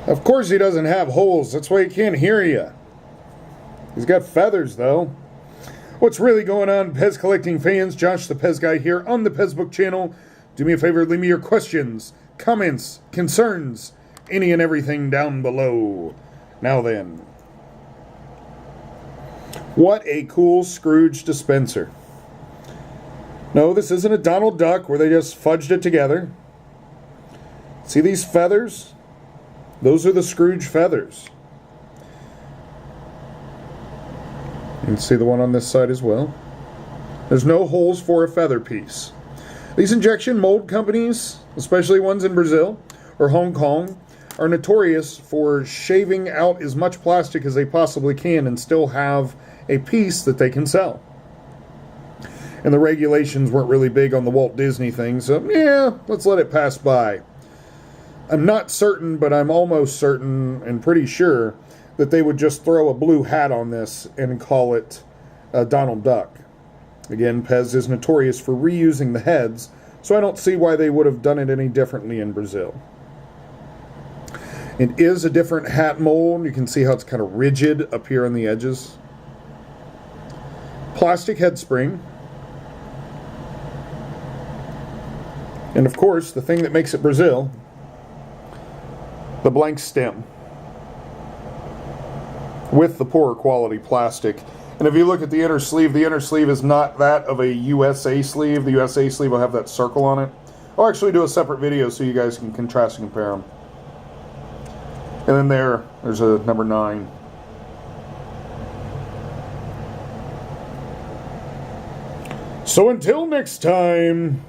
Of course he doesn't have holes. That's why he can't hear you. He's got feathers, though. What's really going on, PEZ Collecting fans? Josh the PEZ Guy here on the PEZ Book channel. Do me a favor, leave me your questions, comments, concerns, any and everything down below. Now then. What a cool Scrooge dispenser. No, this isn't a Donald Duck where they just fudged it together. See these feathers? Those are the Scrooge feathers. You can see the one on this side as well. There's no holes for a feather piece. These injection mold companies, especially ones in Brazil or Hong Kong, are notorious for shaving out as much plastic as they possibly can and still have a piece that they can sell. And the regulations weren't really big on the Walt Disney thing, so yeah, let's let it pass by. I'm not certain, but I'm almost certain and pretty sure that they would just throw a blue hat on this and call it Donald Duck. Again, PEZ is notorious for reusing the heads, so I don't see why they would have done it any differently in Brazil. It is a different hat mold. You can see how it's kind of rigid up here on the edges. Plastic head spring. And of course, the thing that makes it Brazil, the blank stem with the poorer quality plastic. And if you look at the inner sleeve is not that of a USA sleeve. The USA sleeve will have that circle on it. I'll actually do a separate video so you guys can contrast and compare them. And then there's a number 9. So until next time.